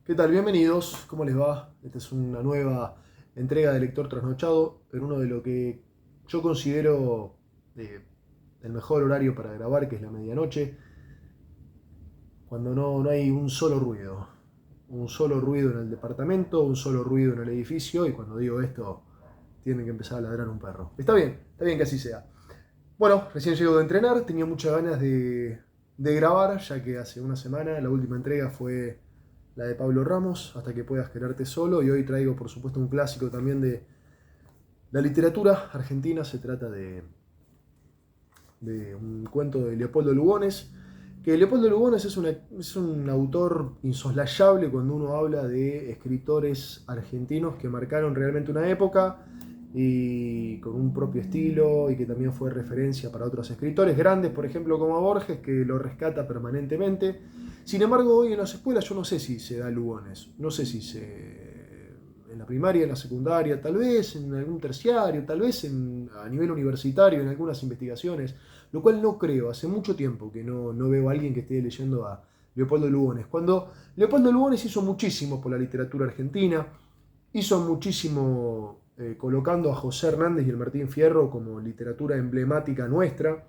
¿Qué tal? Bienvenidos. ¿Cómo les va? Esta es una nueva entrega de Lector Trasnochado en uno de lo que yo considero el mejor horario para grabar, que es la medianoche, cuando no hay un solo ruido. Un solo ruido en el departamento, un solo ruido en el edificio, y cuando digo esto, tienen que empezar a ladrar un perro. Está bien que así sea. Bueno, recién llego de entrenar, tenía muchas ganas de grabar, ya que hace una semana la última entrega fue la de Pablo Ramos, Hasta que puedas quererte solo, y hoy traigo por supuesto un clásico también de la literatura argentina. Se trata de un cuento de Leopoldo Lugones, que Leopoldo Lugones es un autor insoslayable cuando uno habla de escritores argentinos que marcaron realmente una época y con un propio estilo, y que también fue referencia para otros escritores grandes, por ejemplo como Borges, que lo rescata permanentemente. Sin embargo, hoy en las escuelas yo no sé si se da Lugones, no sé si en la primaria, en la secundaria, tal vez en algún terciario, tal vez a nivel universitario, en algunas investigaciones, lo cual no creo. Hace mucho tiempo que no veo a alguien que esté leyendo a Leopoldo Lugones. Cuando Leopoldo Lugones hizo muchísimo por la literatura argentina, hizo muchísimo colocando a José Hernández y el Martín Fierro como literatura emblemática nuestra.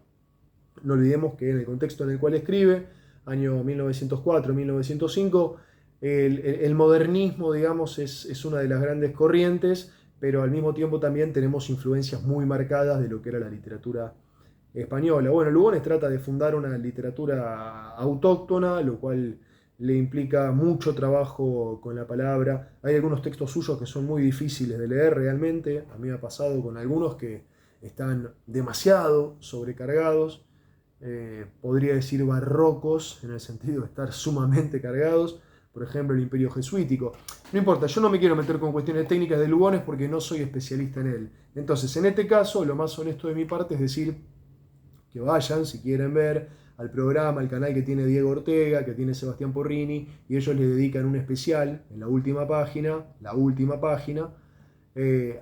No olvidemos que en el contexto en el cual escribe, año 1904-1905, el modernismo, digamos, es una de las grandes corrientes, pero al mismo tiempo también tenemos influencias muy marcadas de lo que era la literatura española. Bueno, Lugones trata de fundar una literatura autóctona, lo cual le implica mucho trabajo con la palabra. Hay algunos textos suyos que son muy difíciles de leer realmente. A mí me ha pasado con algunos que están demasiado sobrecargados, podría decir barrocos, en el sentido de estar sumamente cargados. Por ejemplo, el Imperio Jesuítico. No importa, yo no me quiero meter con cuestiones técnicas de Lugones porque no soy especialista en él. Entonces, en este caso, lo más honesto de mi parte es decir que vayan, si quieren ver, al programa, al canal que tiene Diego Ortega, que tiene Sebastián Porrini, y ellos le dedican un especial en la última página,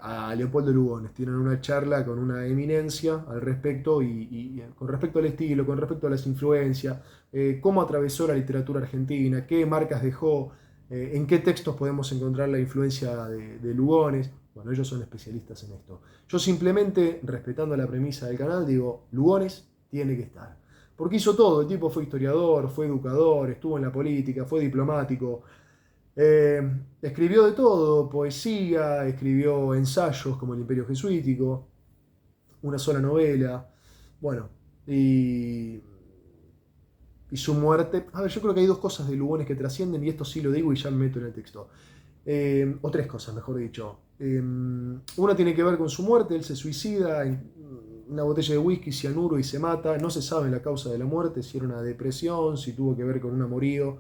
a Leopoldo Lugones. Tienen una charla con una eminencia al respecto, y con respecto al estilo, con respecto a las influencias, cómo atravesó la literatura argentina, qué marcas dejó, en qué textos podemos encontrar la influencia de Lugones. Bueno, ellos son especialistas en esto. Yo simplemente, respetando la premisa del canal, digo, Lugones tiene que estar. Porque hizo todo, el tipo fue historiador, fue educador, estuvo en la política, fue diplomático, escribió de todo, poesía, escribió ensayos como El Imperio Jesuítico, una sola novela, bueno, y su muerte. A ver, yo creo que hay dos cosas de Lugones que trascienden, y esto sí lo digo y ya me meto en el texto. O tres cosas, mejor dicho. Una tiene que ver con su muerte. Él se suicida en una botella de whisky, cianuro, y se mata. No se sabe la causa de la muerte, si era una depresión, si tuvo que ver con un amorío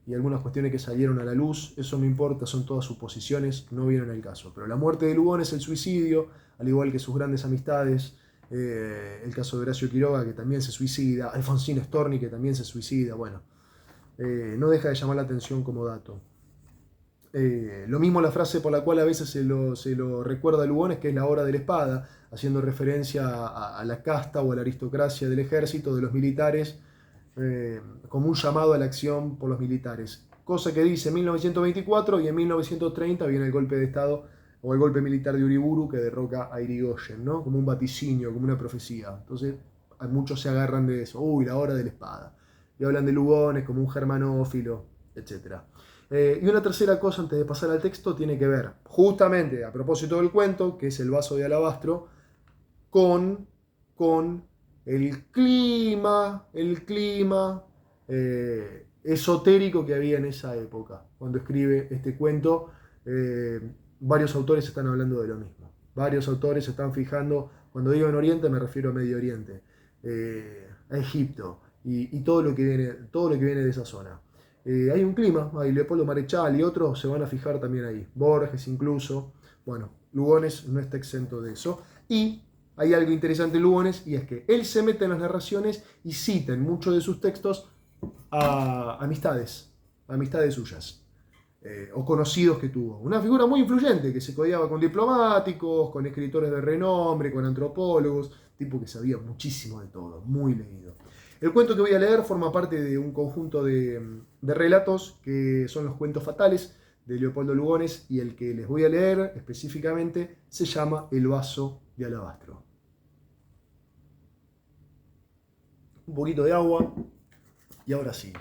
y algunas cuestiones que salieron a la luz. Eso no importa, son todas suposiciones, no vienen al caso. Pero la muerte de Lugones es el suicidio, al igual que sus grandes amistades. El caso de Horacio Quiroga, que también se suicida, Alfonsín Storni, que también se suicida. Bueno, no deja de llamar la atención como dato. Lo mismo la frase por la cual a veces se lo recuerda a Lugones, que es la hora de la espada, haciendo referencia a la casta o a la aristocracia del ejército, de los militares, como un llamado a la acción por los militares. Cosa que dice en 1924, y en 1930 viene el golpe de Estado o el golpe militar de Uriburu, que derroca a Irigoyen, ¿no? Como un vaticinio, como una profecía. Entonces, muchos se agarran de eso. Uy, la hora de la espada. Y hablan de Lugones como un germanófilo, etc. Y una tercera cosa, antes de pasar al texto, tiene que ver, justamente a propósito del cuento, que es el vaso de alabastro, con el clima esotérico que había en esa época. Cuando escribe este cuento, varios autores están hablando de lo mismo. Varios autores se están fijando, cuando digo en Oriente me refiero a Medio Oriente, a Egipto, y todo lo que viene de esa zona. Hay un clima, hay Leopoldo Marechal y otros se van a fijar también ahí, Borges incluso. Bueno, Lugones no está exento de eso. Y hay algo interesante en Lugones, y es que él se mete en las narraciones y cita en muchos de sus textos a amistades suyas, o conocidos que tuvo. Una figura muy influyente que se codiaba con diplomáticos, con escritores de renombre, con antropólogos, tipo que sabía muchísimo de todo, muy leído. El cuento que voy a leer forma parte de un conjunto de relatos que son los cuentos fatales de Leopoldo Lugones, y el que les voy a leer específicamente se llama El vaso de alabastro. Un poquito de agua y ahora sí.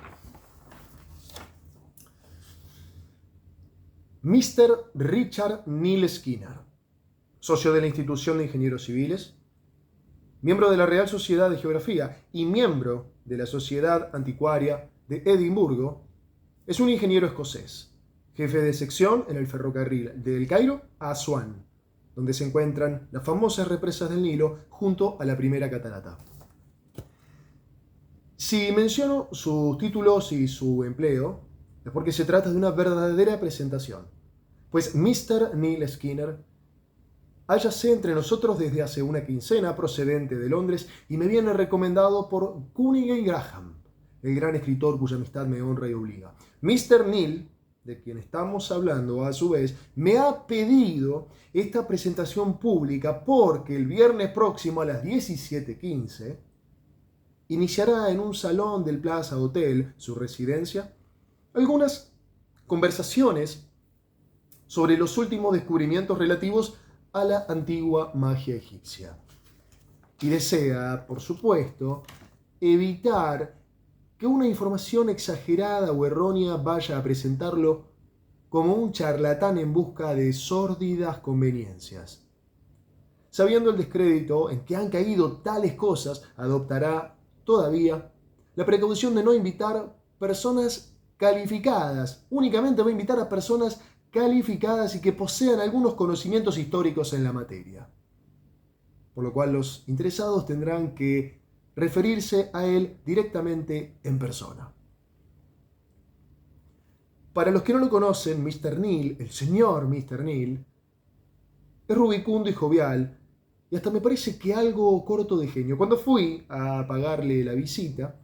Mr. Richard Neil Skinner, socio de la Institución de Ingenieros Civiles, miembro de la Real Sociedad de Geografía y miembro de la Sociedad Anticuaria de Edimburgo, es un ingeniero escocés, jefe de sección en el ferrocarril del Cairo a Asuán, donde se encuentran las famosas represas del Nilo junto a la primera catarata. Si menciono sus títulos y su empleo, es porque se trata de una verdadera presentación, pues Mr. Neil Skinner hállase entre nosotros desde hace una quincena, procedente de Londres, y me viene recomendado por Cunningham Graham, el gran escritor cuya amistad me honra y obliga. Mr. Neil, de quien estamos hablando a su vez, me ha pedido esta presentación pública porque el viernes próximo a las 17:15 iniciará en un salón del Plaza Hotel, su residencia, algunas conversaciones sobre los últimos descubrimientos relativos a la antigua magia egipcia. Y desea, por supuesto, evitar que una información exagerada o errónea vaya a presentarlo como un charlatán en busca de sórdidas conveniencias. Sabiendo el descrédito en que han caído tales cosas, adoptará todavía la precaución de no invitar personas calificadas. Únicamente va a invitar a personas calificadas y que posean algunos conocimientos históricos en la materia. Por lo cual los interesados tendrán que referirse a él directamente en persona. Para los que no lo conocen, Mr. Neil, el señor Mr. Neil, es rubicundo y jovial, y hasta me parece que algo corto de genio. Cuando fui a pagarle la visita,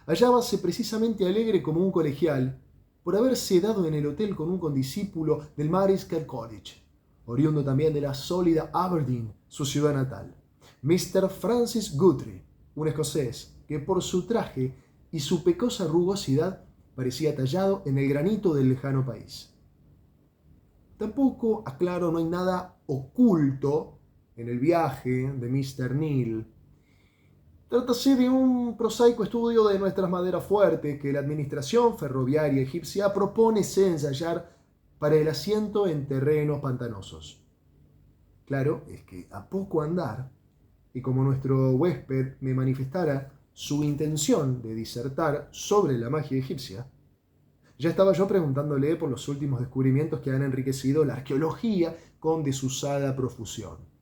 hallábase precisamente alegre como un colegial por haberse dado en el hotel con un condiscípulo del Marischal College, oriundo también de la sólida Aberdeen, su ciudad natal, Mr. Francis Guthrie, un escocés que por su traje y su pecosa rugosidad parecía tallado en el granito del lejano país. Tampoco, aclaro, no hay nada oculto en el viaje de Mr. Neil. Trátase de un prosaico estudio de nuestras maderas fuertes que la administración ferroviaria egipcia propone ensayar para el asiento en terrenos pantanosos. Claro, es que a poco andar, y como nuestro huésped me manifestara su intención de disertar sobre la magia egipcia, ya estaba yo preguntándole por los últimos descubrimientos que han enriquecido la arqueología con desusada profusión.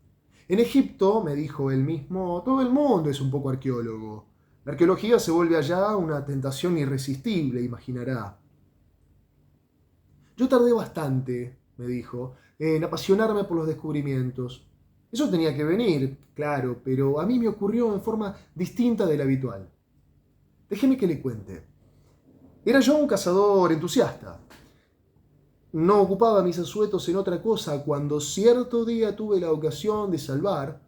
En Egipto, me dijo él mismo, todo el mundo es un poco arqueólogo. La arqueología se vuelve allá una tentación irresistible, imaginará. Yo tardé bastante, me dijo, en apasionarme por los descubrimientos. Eso tenía que venir, claro, pero a mí me ocurrió en forma distinta de la habitual. Déjeme que le cuente. Era yo un cazador entusiasta. No ocupaba mis asuetos en otra cosa cuando cierto día tuve la ocasión de salvar,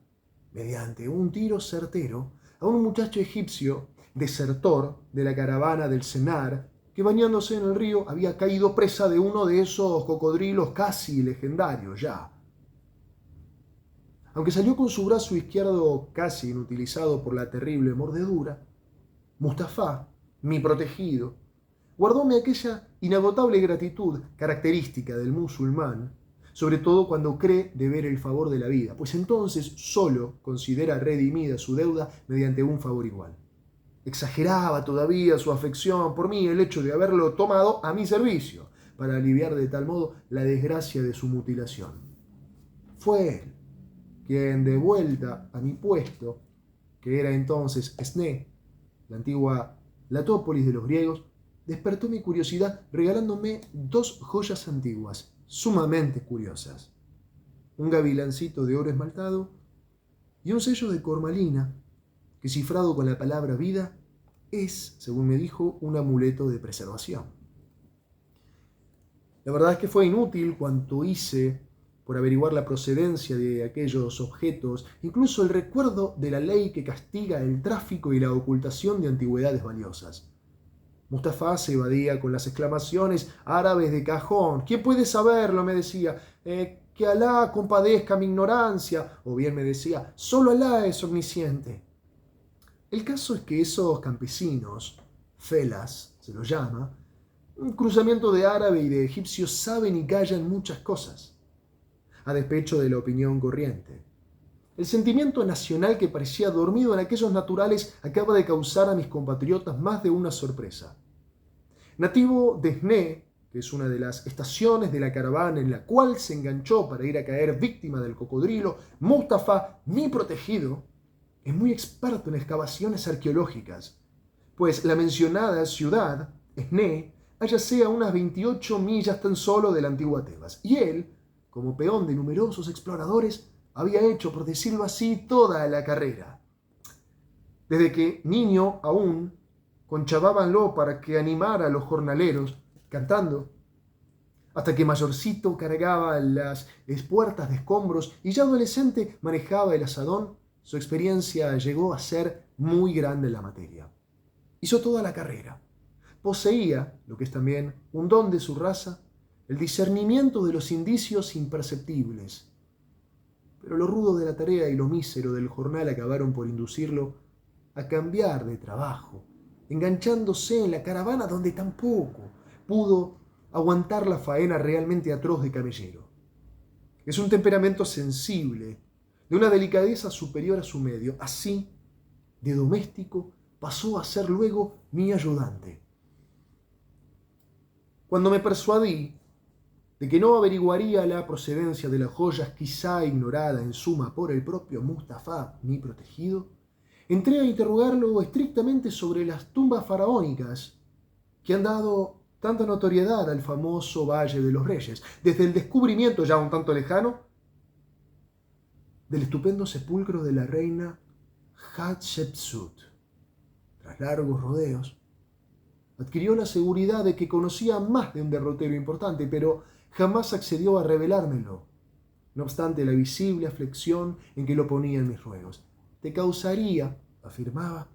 mediante un tiro certero, a un muchacho egipcio, desertor de la caravana del Senar, que bañándose en el río había caído presa de uno de esos cocodrilos casi legendarios ya. Aunque salió con su brazo izquierdo casi inutilizado por la terrible mordedura, Mustafá, mi protegido, guardóme aquella inagotable gratitud característica del musulmán, sobre todo cuando cree deber el favor de la vida, pues entonces solo considera redimida su deuda mediante un favor igual. Exageraba todavía su afección por mí el hecho de haberlo tomado a mi servicio, para aliviar de tal modo la desgracia de su mutilación. Fue él quien, de vuelta a mi puesto, que era entonces Esné, la antigua Latópolis de los griegos, despertó mi curiosidad regalándome dos joyas antiguas, sumamente curiosas. Un gavilancito de oro esmaltado y un sello de cormalina que, cifrado con la palabra vida, es, según me dijo, un amuleto de preservación. La verdad es que fue inútil cuanto hice por averiguar la procedencia de aquellos objetos, incluso el recuerdo de la ley que castiga el tráfico y la ocultación de antigüedades valiosas. Mustafa se evadía con las exclamaciones árabes de cajón. ¿Quién puede saberlo?, me decía. Que Alá compadezca mi ignorancia. O bien me decía, solo Alá es omnisciente. El caso es que esos campesinos, felas se los llama, un cruzamiento de árabe y de egipcio, saben y callan muchas cosas, a despecho de la opinión corriente. El sentimiento nacional que parecía dormido en aquellos naturales acaba de causar a mis compatriotas más de una sorpresa. Nativo de Sné, que es una de las estaciones de la caravana en la cual se enganchó para ir a caer víctima del cocodrilo, Mustafa, mi protegido, es muy experto en excavaciones arqueológicas, pues la mencionada ciudad, Sné, hállase a unas 28 millas tan solo de la antigua Tebas, y él, como peón de numerosos exploradores, había hecho, por decirlo así, toda la carrera. Desde que niño aún, conchavábanlo para que animara a los jornaleros, cantando, hasta que mayorcito cargaba las espuertas de escombros y ya adolescente manejaba el asadón. Su experiencia llegó a ser muy grande en la materia. Hizo toda la carrera. Poseía, lo que es también un don de su raza, el discernimiento de los indicios imperceptibles. Pero lo rudo de la tarea y lo mísero del jornal acabaron por inducirlo a cambiar de trabajo, enganchándose en la caravana donde tampoco pudo aguantar la faena realmente atroz de camellero. Es un temperamento sensible, de una delicadeza superior a su medio. Así, de doméstico, pasó a ser luego mi ayudante. Cuando me persuadí de que no averiguaría la procedencia de las joyas, quizá ignorada en suma por el propio Mustafa, mi protegido, entré a interrogarlo estrictamente sobre las tumbas faraónicas que han dado tanta notoriedad al famoso Valle de los Reyes, desde el descubrimiento ya un tanto lejano del estupendo sepulcro de la reina Hatshepsut. Tras largos rodeos, adquirió la seguridad de que conocía más de un derrotero importante, pero jamás accedió a revelármelo, no obstante la visible aflicción en que lo ponía en mis ruegos. Te causaría, afirmaba,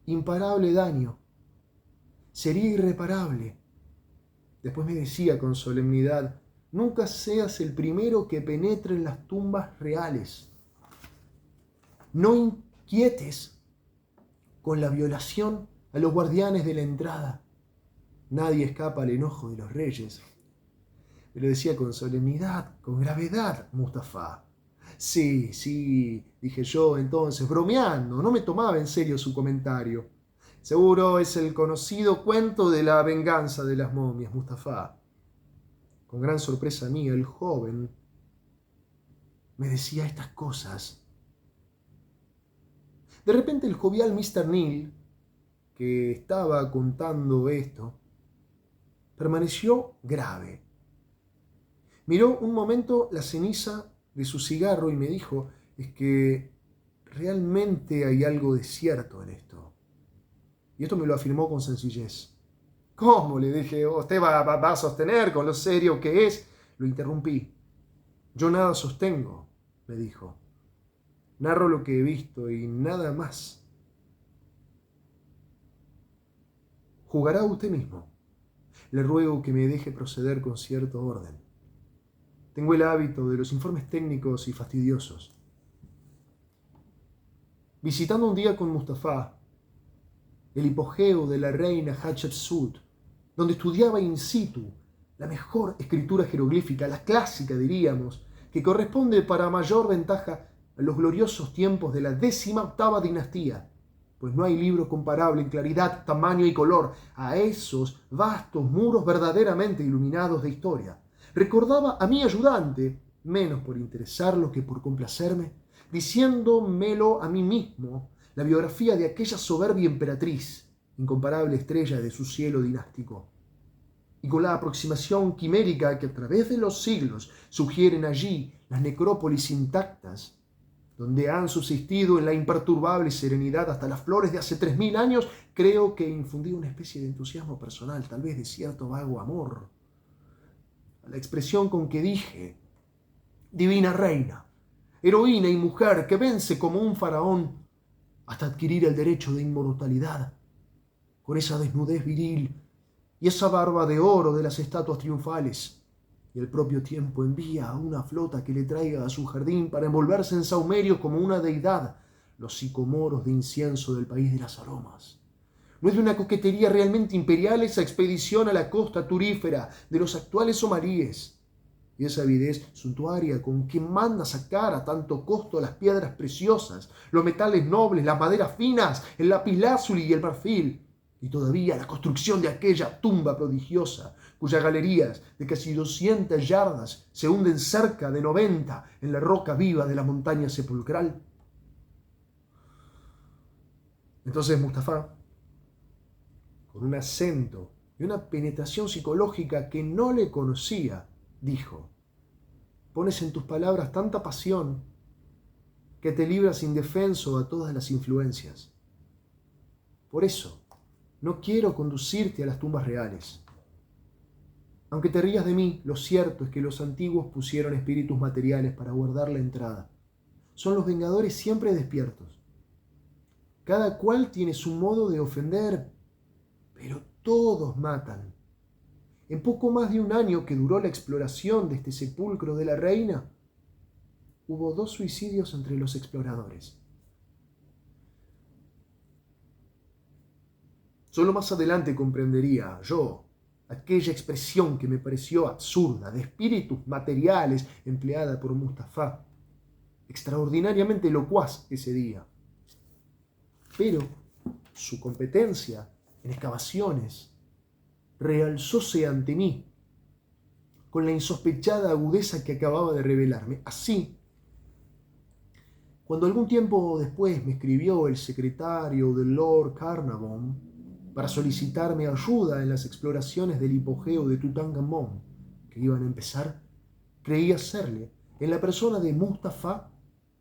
imparable daño. Sería irreparable. Después me decía con solemnidad, nunca seas el primero que penetre en las tumbas reales. No inquietes con la violación a los guardianes de la entrada. Nadie escapa al enojo de los reyes. Me lo decía con solemnidad, con gravedad, Mustafa. Sí, dije yo entonces, bromeando, no me tomaba en serio su comentario. Seguro es el conocido cuento de la venganza de las momias, Mustafa. Con gran sorpresa mía, el joven me decía estas cosas. De repente el jovial Mr. Neal, que estaba contando esto, permaneció grave. Miró un momento la ceniza de su cigarro y me dijo, es que realmente hay algo de cierto en esto. Y esto me lo afirmó con sencillez. ¿Cómo? Le dije, ¿usted va a sostener con lo serio que es? Lo interrumpí. Yo nada sostengo, me dijo. Narro lo que he visto y nada más. Jugará usted mismo. Le ruego que me deje proceder con cierto orden. Tengo el hábito de los informes técnicos y fastidiosos. Visitando un día con Mustafa el hipogeo de la reina Hatshepsut, donde estudiaba in situ la mejor escritura jeroglífica, la clásica diríamos, que corresponde para mayor ventaja a los gloriosos tiempos de la 18ª dinastía, pues no hay libro comparable en claridad, tamaño y color a esos vastos muros verdaderamente iluminados de historia. Recordaba a mi ayudante, menos por interesarlo que por complacerme, diciéndomelo a mí mismo, la biografía de aquella soberbia emperatriz, incomparable estrella de su cielo dinástico. Y con la aproximación quimérica que a través de los siglos sugieren allí las necrópolis intactas, donde han subsistido en la imperturbable serenidad hasta las flores de hace 3000 años, creo que infundí una especie de entusiasmo personal, tal vez de cierto vago amor, a la expresión con que dije, divina reina, heroína y mujer que vence como un faraón hasta adquirir el derecho de inmortalidad, con esa desnudez viril y esa barba de oro de las estatuas triunfales, y al propio tiempo envía a una flota que le traiga a su jardín para envolverse en saumerios como una deidad los sicomoros de incienso del país de las aromas. ¿No es de una coquetería realmente imperial esa expedición a la costa turífera de los actuales somalíes? Y esa avidez suntuaria con que manda sacar a tanto costo las piedras preciosas, los metales nobles, las maderas finas, el lapislázuli y el marfil, y todavía la construcción de aquella tumba prodigiosa, cuyas galerías de casi 200 yardas se hunden cerca de 90 en la roca viva de la montaña sepulcral. Entonces Mustafa, con un acento y una penetración psicológica que no le conocía, dijo: pones en tus palabras tanta pasión que te libras indefenso a todas las influencias. Por eso, no quiero conducirte a las tumbas reales. Aunque te rías de mí, lo cierto es que los antiguos pusieron espíritus materiales para guardar la entrada. Son los vengadores siempre despiertos. Cada cual tiene su modo de ofender, pero todos matan. En poco más de un año que duró la exploración de este sepulcro de la reina, hubo 2 suicidios entre los exploradores. Solo más adelante comprendería yo aquella expresión que me pareció absurda de espíritus materiales empleada por Mustafa, extraordinariamente locuaz ese día. Pero su competencia en excavaciones realzóse ante mí con la insospechada agudeza que acababa de revelarme. Así, cuando algún tiempo después me escribió el secretario del Lord Carnarvon para solicitarme ayuda en las exploraciones del hipogeo de Tutankamón que iban a empezar, creí hacerle, en la persona de Mustafa,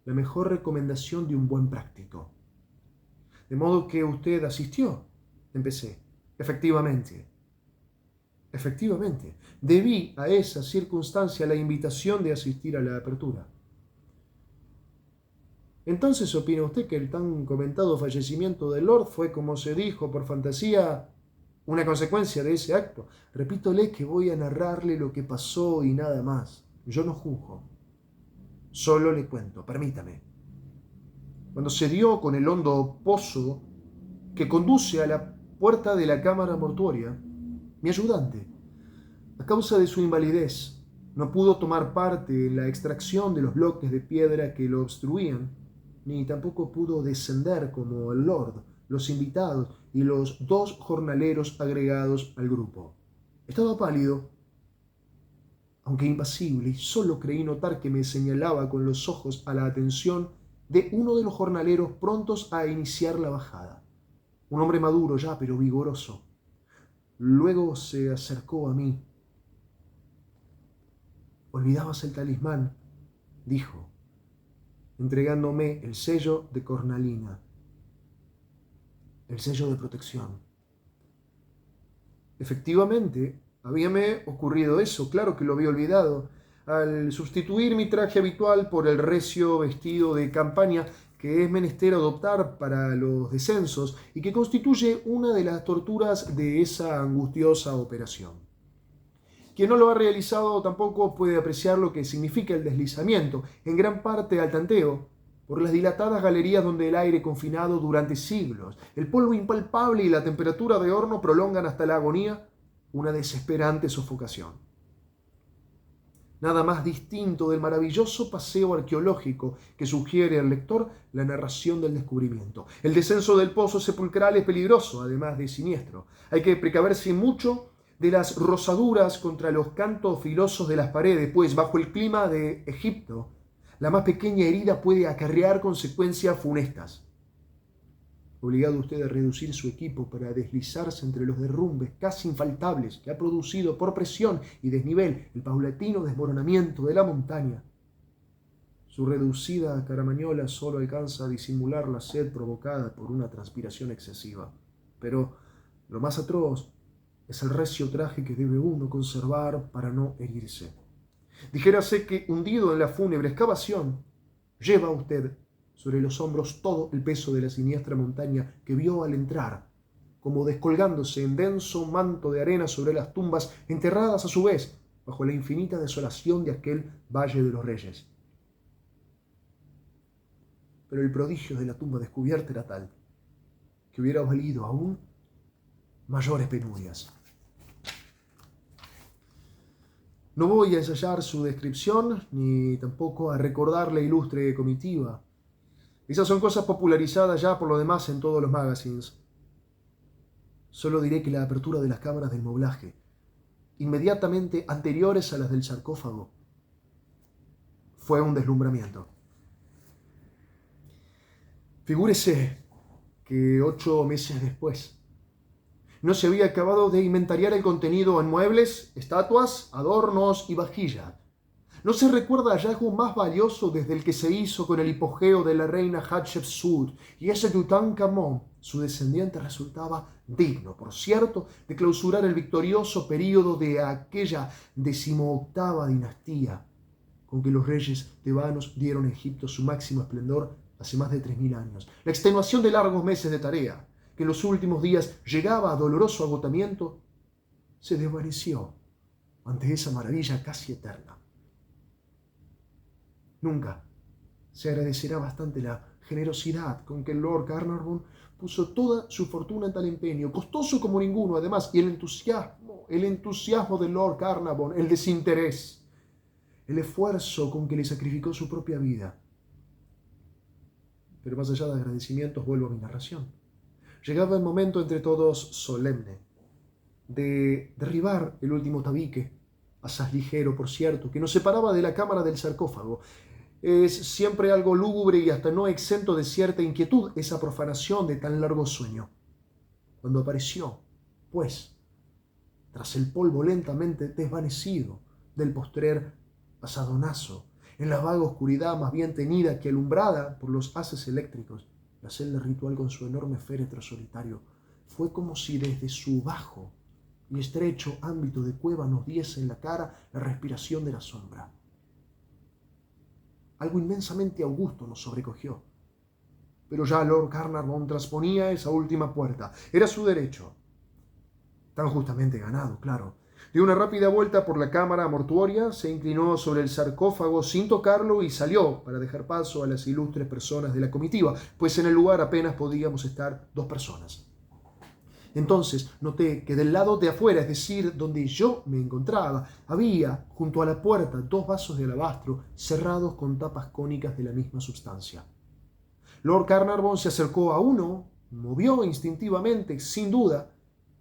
la mejor recomendación de un buen práctico. ¿De modo que usted asistió? Empecé. Efectivamente. Debí a esa circunstancia la invitación de asistir a la apertura. Entonces, ¿opina usted que el tan comentado fallecimiento del Lord fue, como se dijo por fantasía, una consecuencia de ese acto? Repítole que voy a narrarle lo que pasó y nada más. Yo no juzgo. Solo le cuento, permítame. Cuando se dio con el hondo pozo que conduce a la puerta de la cámara mortuoria, mi ayudante, a causa de su invalidez, no pudo tomar parte en la extracción de los bloques de piedra que lo obstruían, ni tampoco pudo descender como el Lord, los invitados y los 2 jornaleros agregados al grupo. Estaba pálido, aunque impasible, y solo creí notar que me señalaba con los ojos a la atención de uno de los jornaleros prontos a iniciar la bajada. Un hombre maduro ya, pero vigoroso. Luego se acercó a mí. «Olvidabas el talismán», dijo, entregándome el sello de cornalina, el sello de protección. Efectivamente, habíame ocurrido eso, claro que lo había olvidado, al sustituir mi traje habitual por el recio vestido de campaña que es menester adoptar para los descensos y que constituye una de las torturas de esa angustiosa operación. Quien no lo ha realizado tampoco puede apreciar lo que significa el deslizamiento, en gran parte al tanteo, por las dilatadas galerías donde el aire confinado durante siglos, el polvo impalpable y la temperatura de horno prolongan hasta la agonía una desesperante sofocación. Nada más distinto del maravilloso paseo arqueológico que sugiere al lector la narración del descubrimiento. El descenso del pozo sepulcral es peligroso, además de siniestro. Hay que precaverse mucho de las rozaduras contra los cantos filosos de las paredes, pues bajo el clima de Egipto, la más pequeña herida puede acarrear consecuencias funestas. Obligado usted a reducir su equipo para deslizarse entre los derrumbes casi infaltables que ha producido por presión y desnivel el paulatino desmoronamiento de la montaña, su reducida caramañola solo alcanza a disimular la sed provocada por una transpiración excesiva. Pero lo más atroz es el recio traje que debe uno conservar para no herirse. Dijérase que, hundido en la fúnebre excavación, lleva usted sobre los hombros todo el peso de la siniestra montaña que vio al entrar, como descolgándose en denso manto de arena sobre las tumbas enterradas a su vez bajo la infinita desolación de aquel Valle de los Reyes. Pero el prodigio de la tumba descubierta era tal que hubiera valido aún mayores penurias. No voy a ensayar su descripción, ni tampoco a recordar la ilustre comitiva. Esas son cosas popularizadas ya por lo demás en todos los magazines. Solo diré que la apertura de las cámaras del moblaje, inmediatamente anteriores a las del sarcófago, fue un deslumbramiento. Figúrese que 8 meses después, no se había acabado de inventariar el contenido en muebles, estatuas, adornos y vajillas. No se recuerda hallazgo más valioso desde el que se hizo con el hipogeo de la reina Hatshepsut, y ese Tutankamón, su descendiente, resultaba digno, por cierto, de clausurar el victorioso período de aquella 18ª dinastía con que los reyes tebanos dieron a Egipto su máximo esplendor hace más de 3000 años. La extenuación de largos meses de tarea, que en los últimos días llegaba a doloroso agotamiento, se desvaneció ante esa maravilla casi eterna. Nunca se agradecerá bastante la generosidad con que el Lord Carnarvon puso toda su fortuna en tal empeño, costoso como ninguno además, y el entusiasmo del Lord Carnarvon, el desinterés, el esfuerzo con que le sacrificó su propia vida. Pero más allá de agradecimientos, vuelvo a mi narración. Llegaba el momento entre todos solemne de derribar el último tabique, asaz ligero, por cierto, que nos separaba de la cámara del sarcófago. Es siempre algo lúgubre y hasta no exento de cierta inquietud esa profanación de tan largo sueño. Cuando apareció, pues, tras el polvo lentamente desvanecido del postrer asadonazo, en la vaga oscuridad más bien tenida que alumbrada por los haces eléctricos, la celda ritual con su enorme féretro solitario, fue como si desde su bajo y estrecho ámbito de cueva nos diese en la cara la respiración de la sombra. Algo inmensamente augusto nos sobrecogió. Pero ya Lord Carnarvon trasponía esa última puerta. Era su derecho. Tan justamente ganado, claro. Dio una rápida vuelta por la cámara mortuoria, se inclinó sobre el sarcófago sin tocarlo y salió para dejar paso a las ilustres personas de la comitiva, pues en el lugar apenas podíamos estar 2 personas. Entonces noté que del lado de afuera, es decir, donde yo me encontraba, había junto a la puerta 2 vasos de alabastro cerrados con tapas cónicas de la misma sustancia. Lord Carnarvon se acercó a uno, movió instintivamente, sin duda,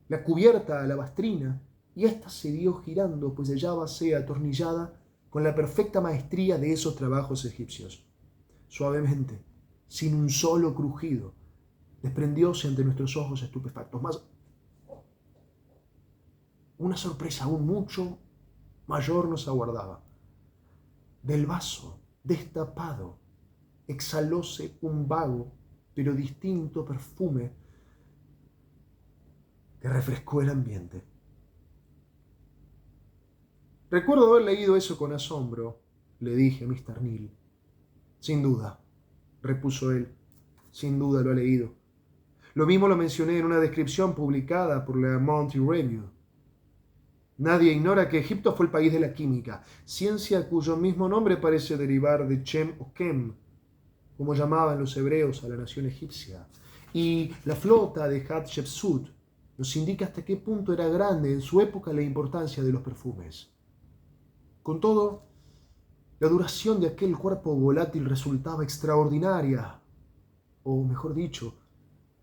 la cubierta alabastrina, y ésta se dio girando, pues hallábase atornillada con la perfecta maestría de esos trabajos egipcios. Suavemente, sin un solo crujido, desprendióse ante nuestros ojos estupefactos. Mas una sorpresa aún mucho mayor nos aguardaba. Del vaso destapado exhalóse un vago pero distinto perfume que refrescó el ambiente. Recuerdo haber leído eso con asombro, le dije a Mr. Neal. Sin duda, repuso él, sin duda lo ha leído. Lo mismo lo mencioné en una descripción publicada por la Monthly Review. Nadie ignora que Egipto fue el país de la química, ciencia cuyo mismo nombre parece derivar de Chem o Kem, como llamaban los hebreos a la nación egipcia. Y la flota de Hatshepsut nos indica hasta qué punto era grande en su época la importancia de los perfumes. Con todo, la duración de aquel cuerpo volátil resultaba extraordinaria, o mejor dicho,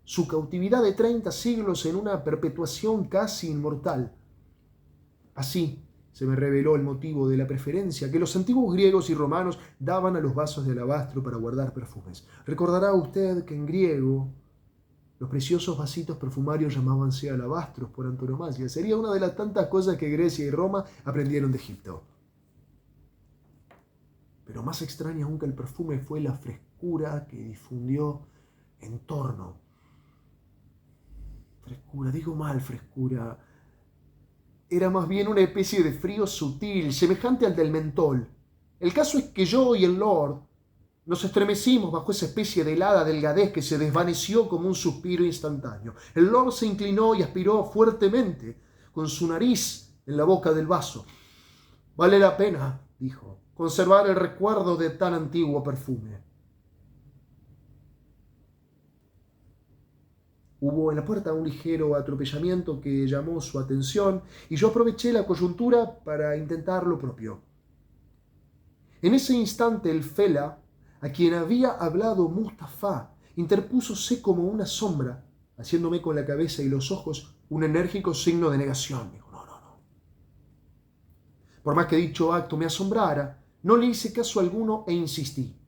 su cautividad de 30 siglos en una perpetuación casi inmortal. Así se me reveló el motivo de la preferencia que los antiguos griegos y romanos daban a los vasos de alabastro para guardar perfumes. Recordará usted que en griego los preciosos vasitos perfumarios llamábanse alabastros por antonomasia. Sería una de las tantas cosas que Grecia y Roma aprendieron de Egipto. Pero más extraña aún que el perfume fue la frescura que difundió en torno. Frescura, digo mal frescura. era más bien una especie de frío sutil, semejante al del mentol. El caso es que yo y el Lord nos estremecimos bajo esa especie de helada delgadez que se desvaneció como un suspiro instantáneo. El Lord se inclinó y aspiró fuertemente con su nariz en la boca del vaso. «Vale la pena», dijo, «conservar el recuerdo de tan antiguo perfume». Hubo en la puerta un ligero atropellamiento que llamó su atención y yo aproveché la coyuntura para intentar lo propio. En ese instante el Fela, a quien había hablado Mustafá, interpúsose como una sombra, haciéndome con la cabeza y los ojos un enérgico signo de negación. Dijo, no. Por más que dicho acto me asombrara, no le hice caso alguno e insistí.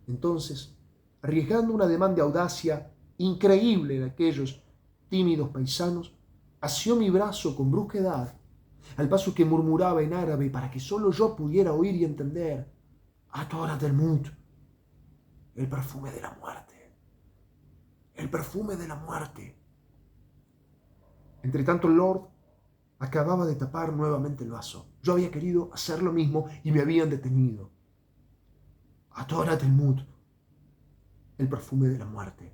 Entonces, arriesgando un ademán de audacia increíble en aquellos tímidos paisanos, asió mi brazo con brusquedad, al paso que murmuraba en árabe para que solo yo pudiera oír y entender: «Atorat el-Mut, el perfume de la muerte, el perfume de la muerte». Entretanto el Lord acababa de tapar nuevamente el vaso. Yo había querido hacer lo mismo y me habían detenido. «Atorat el-Mut, el perfume de la muerte».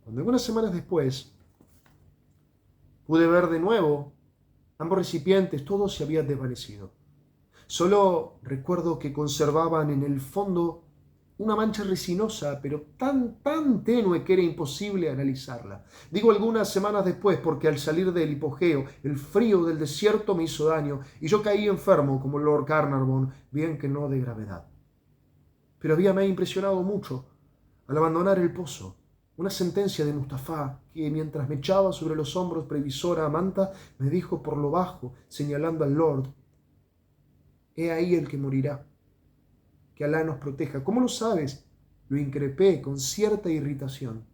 Cuando algunas semanas después pude ver de nuevo ambos recipientes, todo se había desvanecido. Solo recuerdo que conservaban en el fondo una mancha resinosa, pero tan tenue que era imposible analizarla. Digo algunas semanas después porque al salir del hipogeo, el frío del desierto me hizo daño y yo caí enfermo como Lord Carnarvon, bien que no de gravedad. Pero habíame impresionado mucho al abandonar el pozo una sentencia de Mustafá que, mientras me echaba sobre los hombros previsora a Manta, me dijo por lo bajo, señalando al Lord: «He ahí el que morirá. Que Alá nos proteja». «¿Cómo lo sabes?», lo increpé con cierta irritación.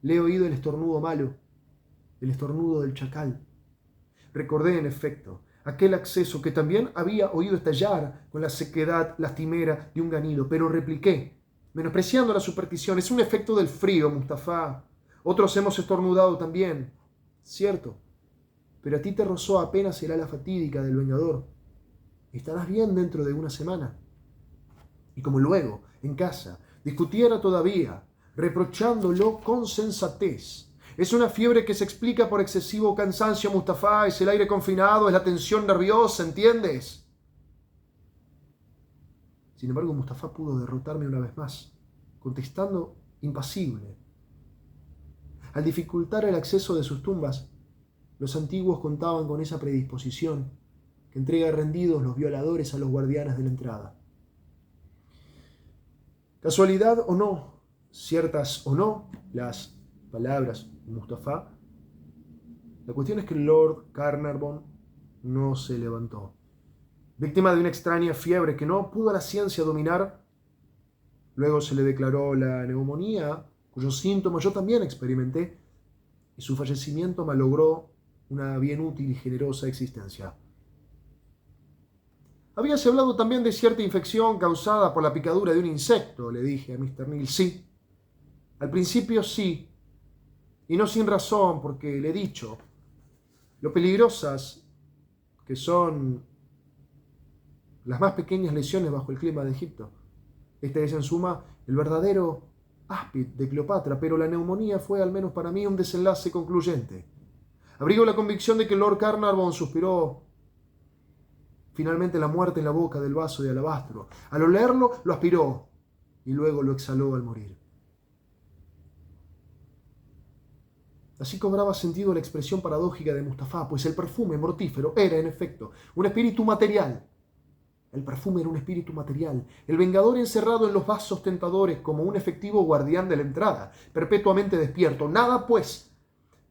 «Le he oído el estornudo malo, el estornudo del chacal». Recordé, en efecto, aquel acceso que también había oído estallar con la sequedad lastimera de un ganido, pero repliqué, menospreciando la superstición: «Es un efecto del frío, Mustafá. Otros hemos estornudado también». «Cierto, pero a ti te rozó apenas el ala fatídica del vengador. Estarás bien dentro de una semana». Y como luego, en casa, discutiera todavía, reprochándolo con sensatez: «Es una fiebre que se explica por excesivo cansancio, Mustafá. Es el aire confinado, es la tensión nerviosa, ¿entiendes?». Sin embargo, Mustafá pudo derrotarme una vez más, contestando impasible. Al dificultar el acceso de sus tumbas, los antiguos contaban con esa predisposición que entrega rendidos los violadores a los guardianes de la entrada. Casualidad o no, ciertas o no las palabras de Mustafá, la cuestión es que el Lord Carnarvon no se levantó. Víctima de una extraña fiebre que no pudo la ciencia dominar, luego se le declaró la neumonía, cuyos síntomas yo también experimenté, y su fallecimiento malogró una bien útil y generosa existencia. «Habíase hablado también de cierta infección causada por la picadura de un insecto», le dije a Mr. Neal. «Sí, al principio sí, y no sin razón, porque le he dicho lo peligrosas que son las más pequeñas lesiones bajo el clima de Egipto. Este es, en suma, el verdadero áspid de Cleopatra, pero la neumonía fue, al menos para mí, un desenlace concluyente. Abrigo la convicción de que Lord Carnarvon suspiró finalmente la muerte en la boca del vaso de alabastro. Al olerlo, lo aspiró y luego lo exhaló al morir». Así cobraba sentido la expresión paradójica de Mustafá, pues el perfume mortífero era, en efecto, un espíritu material. El perfume era un espíritu material, el vengador encerrado en los vasos tentadores como un efectivo guardián de la entrada, perpetuamente despierto. Nada, pues,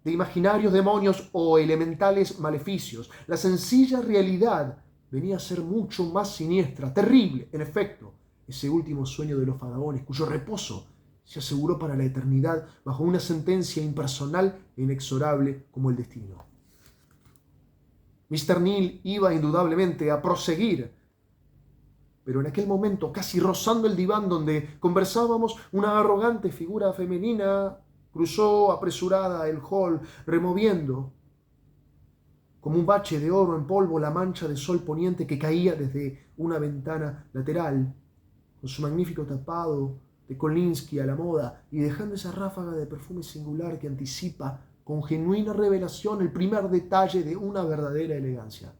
de imaginarios demonios o elementales maleficios. La sencilla realidad venía a ser mucho más siniestra, terrible, en efecto, ese último sueño de los faraones, cuyo reposo se aseguró para la eternidad bajo una sentencia impersonal e inexorable como el destino. Mr. Neal iba indudablemente a proseguir, pero en aquel momento, casi rozando el diván donde conversábamos, una arrogante figura femenina Cruzó apresurada el hall, removiendo como un bache de oro en polvo la mancha de sol poniente que caía desde una ventana lateral, con su magnífico tapado de Kolinsky a la moda y dejando esa ráfaga de perfume singular que anticipa con genuina revelación el primer detalle de una verdadera elegancia.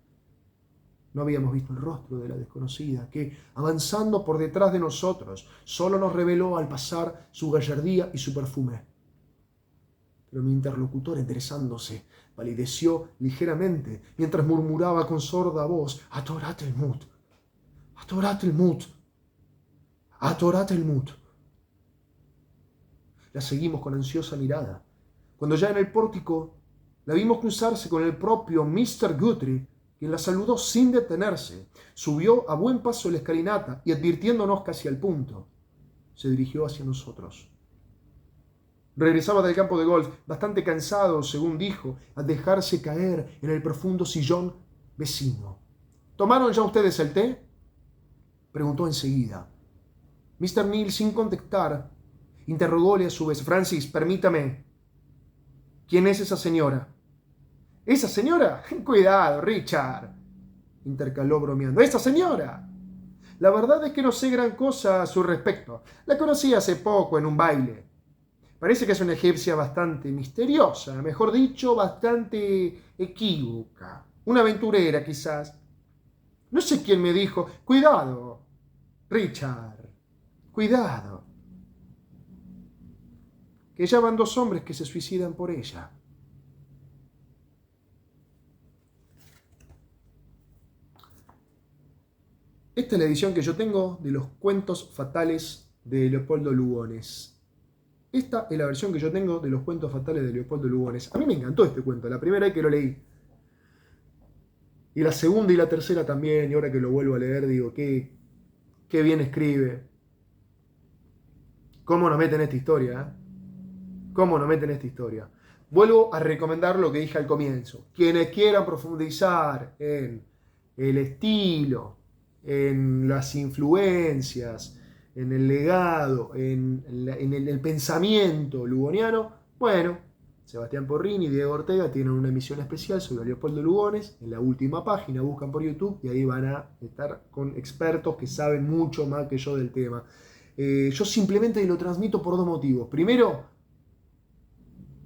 No habíamos visto el rostro de la desconocida, que, avanzando por detrás de nosotros, solo nos reveló al pasar su gallardía y su perfume. Pero mi interlocutor, enderezándose, palideció ligeramente, mientras murmuraba con sorda voz: «Atorat el mut, atorat el mut, atorat el mut». La seguimos con ansiosa mirada. Cuando ya en el pórtico la vimos cruzarse con el propio Mr. Guthrie, quien la saludó sin detenerse, subió a buen paso la escalinata y, advirtiéndonos casi al punto, se dirigió hacia nosotros. Regresaba del campo de golf, bastante cansado, según dijo, a dejarse caer en el profundo sillón vecino. ¿Tomaron ya ustedes el té?, preguntó enseguida. Mr. Neal, sin contestar, interrogóle a su vez: «Francis, permítame. ¿Quién es esa señora?» «¿Esa señora? Cuidado, Richard», intercaló bromeando. «¿Esa señora? La verdad es que no sé gran cosa a su respecto. La conocí hace poco en un baile. Parece que es una egipcia bastante misteriosa, mejor dicho, bastante equívoca. Una aventurera, quizás. No sé quién me dijo: cuidado, Richard, cuidado, que ya van 2 hombres que se suicidan por ella». Esta es la edición que yo tengo de los cuentos fatales de Leopoldo Lugones. Esta es la versión que yo tengo de los cuentos fatales de Leopoldo Lugones. A mí me encantó este cuento, la primera vez que lo leí. Y la segunda y la tercera también, y ahora que lo vuelvo a leer digo, qué bien escribe. ¿Cómo nos meten esta historia? ¿Cómo nos meten esta historia? Vuelvo a recomendar lo que dije al comienzo. Quienes quieran profundizar en el estilo, en las influencias, en el legado, en el pensamiento lugoniano, bueno, Sebastián Porrín y Diego Ortega tienen una emisión especial sobre Leopoldo Lugones. En la última página buscan por YouTube y ahí van a estar con expertos que saben mucho más que yo del tema. Yo simplemente lo transmito por 2 motivos. Primero,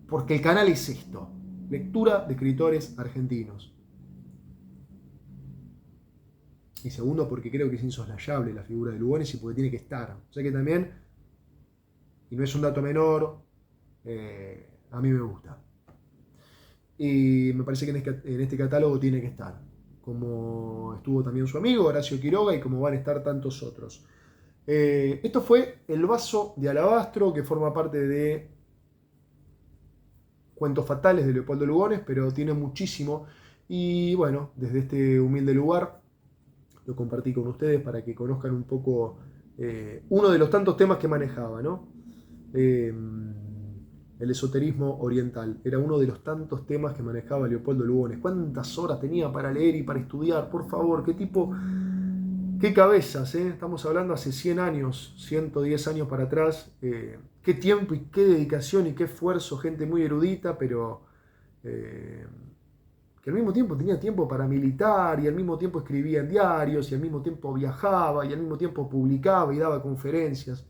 porque el canal es esto: lectura de escritores argentinos. Y segundo, porque creo que es insoslayable la figura de Lugones y porque tiene que estar. O sea que también, y no es un dato menor, a mí me gusta. Y me parece que en este catálogo tiene que estar. Como estuvo también su amigo Horacio Quiroga y como van a estar tantos otros. Esto fue El vaso de alabastro, que forma parte de Cuentos fatales de Leopoldo Lugones, pero tiene muchísimo. Y bueno, desde este humilde lugar lo compartí con ustedes para que conozcan un poco uno de los tantos temas que manejaba, ¿no? El esoterismo oriental era uno de los tantos temas que manejaba Leopoldo Lugones. ¿Cuántas horas tenía para leer y para estudiar? Por favor, qué tipo, qué cabezas, ¿eh? Estamos hablando hace 100 años, 110 años para atrás. Qué tiempo y qué dedicación y qué esfuerzo, gente muy erudita, pero que al mismo tiempo tenía tiempo para militar y al mismo tiempo escribía en diarios y al mismo tiempo viajaba y al mismo tiempo publicaba y daba conferencias.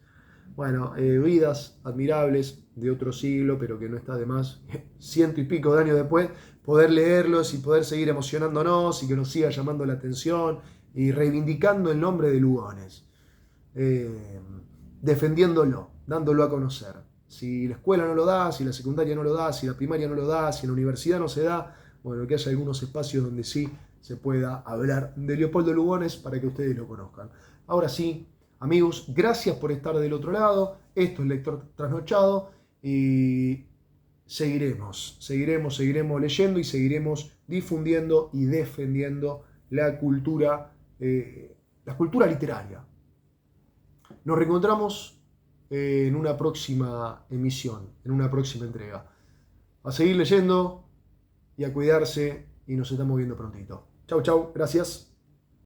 Bueno, vidas admirables de otro siglo, pero que no está de más, 100 y pico de años después, poder leerlos y poder seguir emocionándonos y que nos siga llamando la atención y reivindicando el nombre de Lugones, defendiéndolo, dándolo a conocer. Si la escuela no lo da, si la secundaria no lo da, si la primaria no lo da, si en la universidad no se da, bueno, que haya algunos espacios donde sí se pueda hablar de Leopoldo Lugones para que ustedes lo conozcan. Ahora sí, amigos, gracias por estar del otro lado. Esto es Lector Trasnochado y seguiremos leyendo y seguiremos difundiendo y defendiendo la cultura literaria. Nos reencontramos en una próxima emisión, en una próxima entrega. A seguir leyendo y a cuidarse y nos estamos viendo prontito. Chau, chau, gracias.